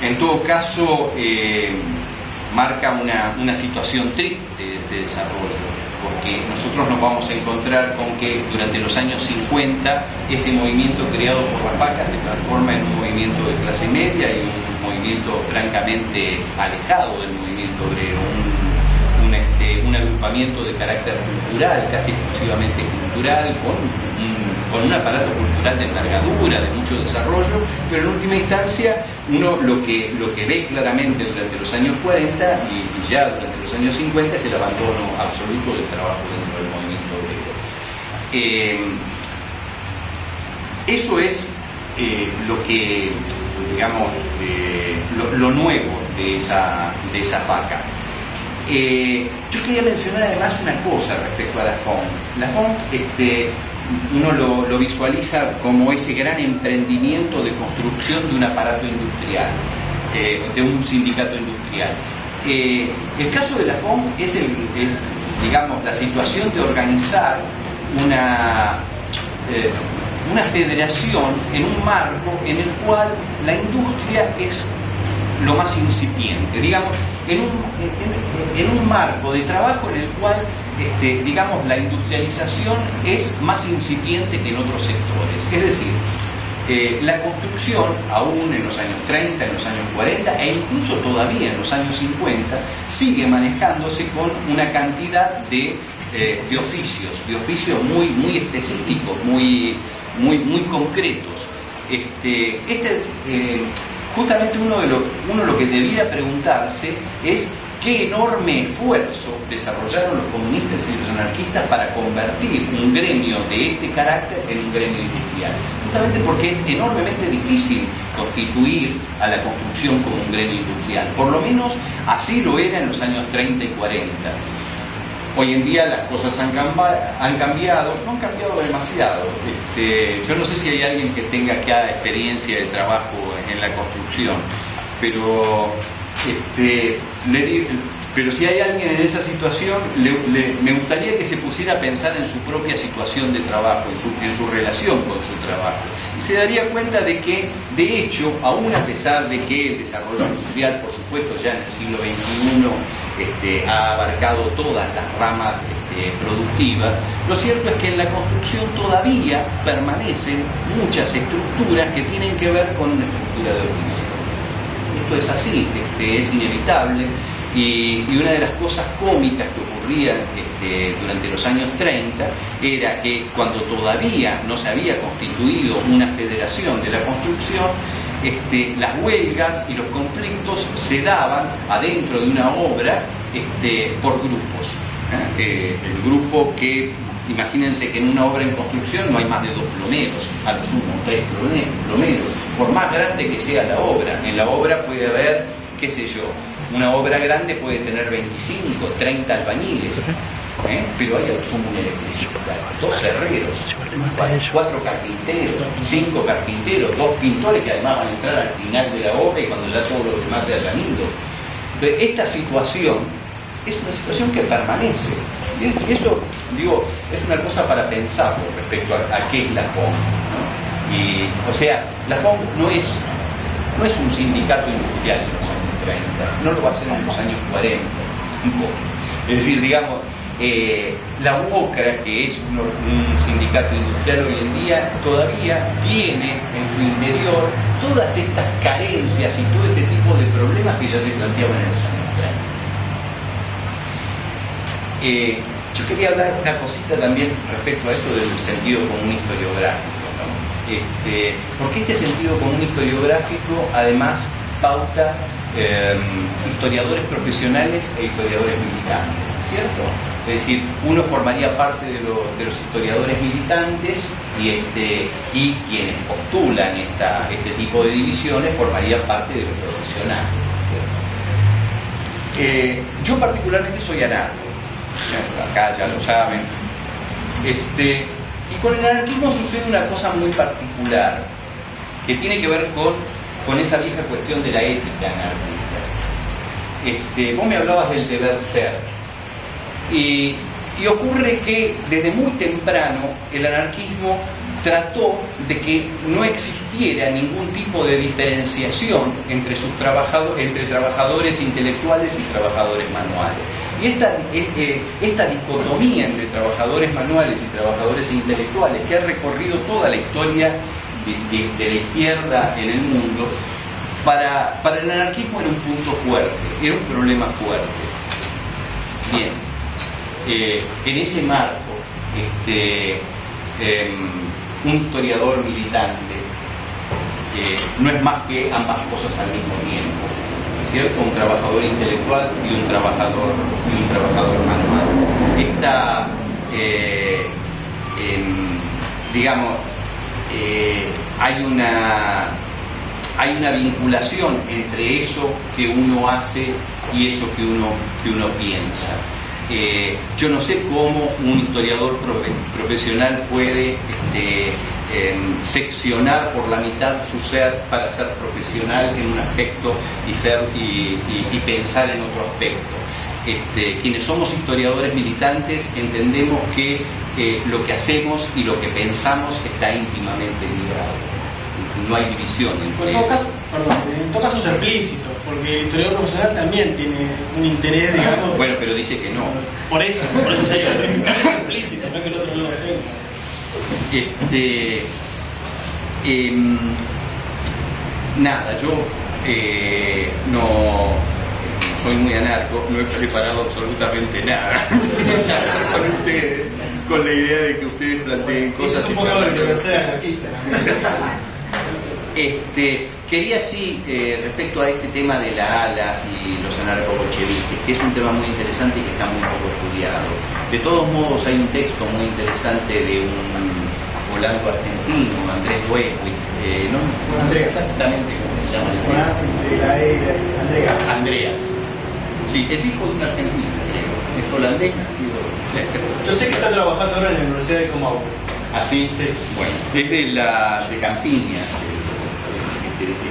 En todo caso, marca una situación triste de este desarrollo, porque nosotros nos vamos a encontrar con que durante los años 50 ese movimiento creado por la FACA se transforma en un movimiento de clase media y un movimiento francamente alejado del movimiento obrero, un agrupamiento de carácter cultural, casi exclusivamente cultural, con un aparato cultural de envergadura, de mucho desarrollo, pero en última instancia uno lo que ve claramente durante los años 40 y ya durante los años 50 es el abandono absoluto del trabajo dentro del movimiento obrero. Eso es lo que, digamos, lo nuevo de esa FACA. Yo quería mencionar además una cosa respecto a la FONC. La FONC, uno lo visualiza como ese gran emprendimiento de construcción de un aparato industrial, de un sindicato industrial. El caso de la FONC es digamos, la situación de organizar una federación en un marco en el cual la industria es lo más incipiente, digamos, en un marco de trabajo en el cual, digamos, la industrialización es más incipiente que en otros sectores. Es decir, la construcción, aún en los años 30, en los años 40 e incluso todavía en los años 50, sigue manejándose con una cantidad de oficios muy específicos, muy concretos. Justamente uno lo que debiera preguntarse es qué enorme esfuerzo desarrollaron los comunistas y los anarquistas para convertir un gremio de este carácter en un gremio industrial. Justamente porque es enormemente difícil constituir a la construcción como un gremio industrial. Por lo menos así lo era en los años 30 y 40. Hoy en día las cosas han cambiado, no han cambiado demasiado. Yo no sé si hay alguien que tenga acá experiencia de trabajo en la construcción, pero si hay alguien en esa situación, me gustaría que se pusiera a pensar en su propia situación de trabajo, en su relación con su trabajo. Y se daría cuenta de que, de hecho, aún a pesar de que el desarrollo industrial, por supuesto, ya en el siglo XXI ha abarcado todas las ramas productivas, lo cierto es que en la construcción todavía permanecen muchas estructuras que tienen que ver con una estructura de oficio. Esto es así, es inevitable. Y una de las cosas cómicas que ocurría durante los años 30 era que cuando todavía no se había constituido una federación de la construcción, las huelgas y los conflictos se daban adentro de una obra por grupos. El grupo que, imagínense que en una obra en construcción no hay más de 2 plomeros, a lo sumo 3 plomeros, por más grande que sea la obra. En la obra puede haber, qué sé yo, una obra grande puede tener 25, 30 albañiles, pero hay a lo sumo un electricista, 2 herreros, 4 carpinteros, 5 carpinteros, 2 pintores que además van a entrar al final de la obra y cuando ya todos los demás se hayan ido. Entonces, esta situación es una situación que permanece. Y eso, digo, es una cosa para pensar con respecto a qué es la FONC, ¿no? Y, o sea, la FONC no es un sindicato industrial en los años 30, no lo va a ser en los años 40, tampoco. Es decir, digamos, la UOCRA, que es un sindicato industrial hoy en día, todavía tiene en su interior todas estas carencias y todo este tipo de problemas que ya se planteaban en los años 30. Yo quería hablar una cosita también respecto a esto del sentido común historiográfico, ¿no? Porque este sentido común historiográfico además pauta historiadores profesionales e historiadores militantes, ¿cierto? Es decir, uno formaría parte de los historiadores militantes y quienes postulan este tipo de divisiones formarían parte de los profesionales, ¿cierto? Yo particularmente soy anarco, acá ya lo saben, y con el anarquismo sucede una cosa muy particular que tiene que ver con esa vieja cuestión de la ética anarquista. Vos me hablabas del deber ser y ocurre que desde muy temprano el anarquismo trató de que no existiera ningún tipo de diferenciación entre trabajadores intelectuales y trabajadores manuales. Y esta dicotomía entre trabajadores manuales y trabajadores intelectuales, que ha recorrido toda la historia de la izquierda en el mundo, para el anarquismo era un punto fuerte, era un problema fuerte. Bien, en ese marco, un historiador militante no es más que ambas cosas al mismo tiempo, ¿no es cierto? Un trabajador intelectual y un trabajador manual. Hay una vinculación entre eso que uno hace y eso que uno piensa. Yo no sé cómo un historiador profesional puede seccionar por la mitad su ser para ser profesional en un aspecto y pensar en otro aspecto. Quienes somos historiadores militantes entendemos que lo que hacemos y lo que pensamos está íntimamente ligado. No hay división entre... En todo caso es explícito, porque el historiador profesional también tiene un interés, digamos... Bueno, pero dice que no. Por eso sería explícito, no que el otro no lo tenga. Nada, yo no soy muy anarco, no he preparado absolutamente nada. Con ustedes, con la idea de que ustedes planteen cosas y quería sí, respecto a este tema de la ALA y los anarcobolcheviques, que es un tema muy interesante y que está muy poco estudiado. De todos modos, hay un texto muy interesante de un volante argentino, Andrés Duewi, no Andreas, exactamente cómo se llama. Andreas. Sí, es hijo de un argentino, creo. Es holandés, nacido. Yo sé que está trabajando ahora en la Universidad de Comahue. ¿Ah, sí? Sí. Bueno, es de Campiña,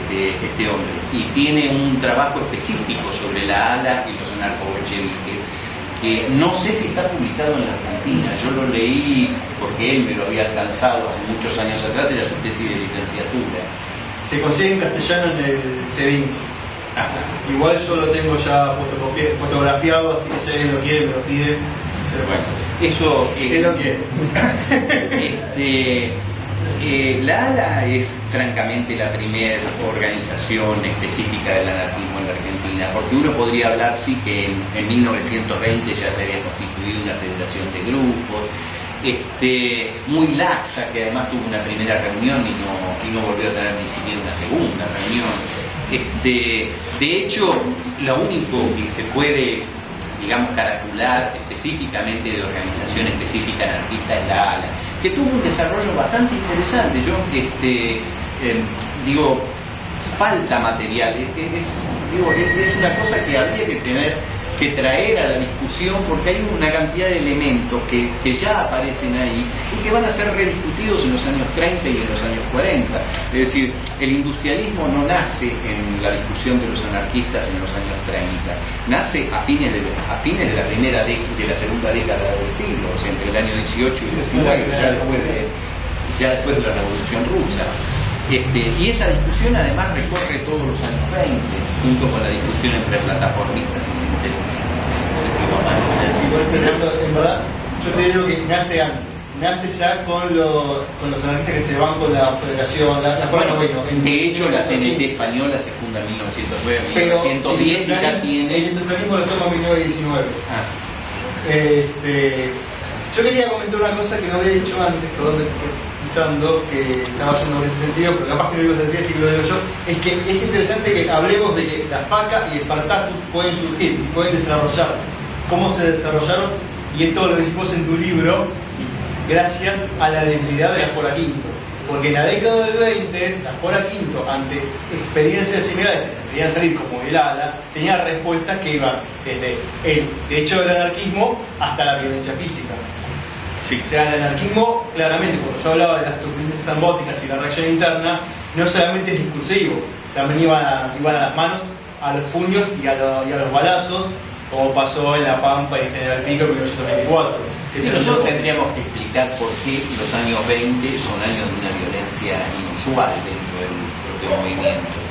este hombre, y tiene un trabajo específico sobre la ALA y los anarcobolcheviques, que no sé si está publicado en la Argentina. Yo lo leí porque él me lo había alcanzado hace muchos años atrás, era su tesis de licenciatura. Se consigue en castellano en el CEDINSI. Igual yo lo tengo ya fotografiado, así que si alguien lo quiere, me lo pide. Eso es lo que la ALA es francamente la primera organización específica del anarquismo en la Argentina, porque uno podría hablar sí que en 1920 ya se había constituido una federación de grupos, muy laxa, que además tuvo una primera reunión y no volvió a tener ni siquiera una segunda reunión. De hecho, lo único que se puede, digamos, caracular específicamente de organización específica anarquista es la ALA, que tuvo un desarrollo bastante interesante. Yo digo, falta material, es una cosa que habría que traer a la discusión, porque hay una cantidad de elementos que ya aparecen ahí y que van a ser rediscutidos en los años 30 y en los años 40. Es decir, el industrialismo no nace en la discusión de los anarquistas en los años 30, nace a fines de la segunda década del siglo, o sea, entre el año 18 y el 19, ya después de la Revolución Rusa. Y esa discusión además recorre todos los años 20, junto con la discusión entre plataformistas y sintetistas. Igual, Fernando, en verdad, yo te digo que nace antes. Nace ya con los anarquistas que se van con la federación, de hecho, la CNT española se funda en 1909, 1910 y ya tiene... El industrialismo lo toma en 1919. Yo quería comentar una cosa que no había dicho antes, perdón, pisando, que estaba yendo en ese sentido, pero capaz que no lo decía, si lo digo yo, es que es interesante que hablemos de que la FACA y el Spartacus pueden surgir y pueden desarrollarse. ¿Cómo se desarrollaron? Y esto lo decimos en tu libro, gracias a la debilidad de la Fora Quinto. Porque en la década del 20, la Fora Quinto, ante experiencias similares que se querían salir como el ALA, tenía respuestas que iban desde el techo del anarquismo hasta la violencia física. Sí. O sea, el anarquismo, claramente, cuando yo hablaba de las turbulencias estambóticas y la reacción interna, no solamente es discursivo, también iban a las manos, a los puños y a los balazos, como pasó en La Pampa y en General Pico en 1924. Sí, nosotros tendríamos que explicar por qué los años 20 son años de una violencia inusual dentro del propio movimiento.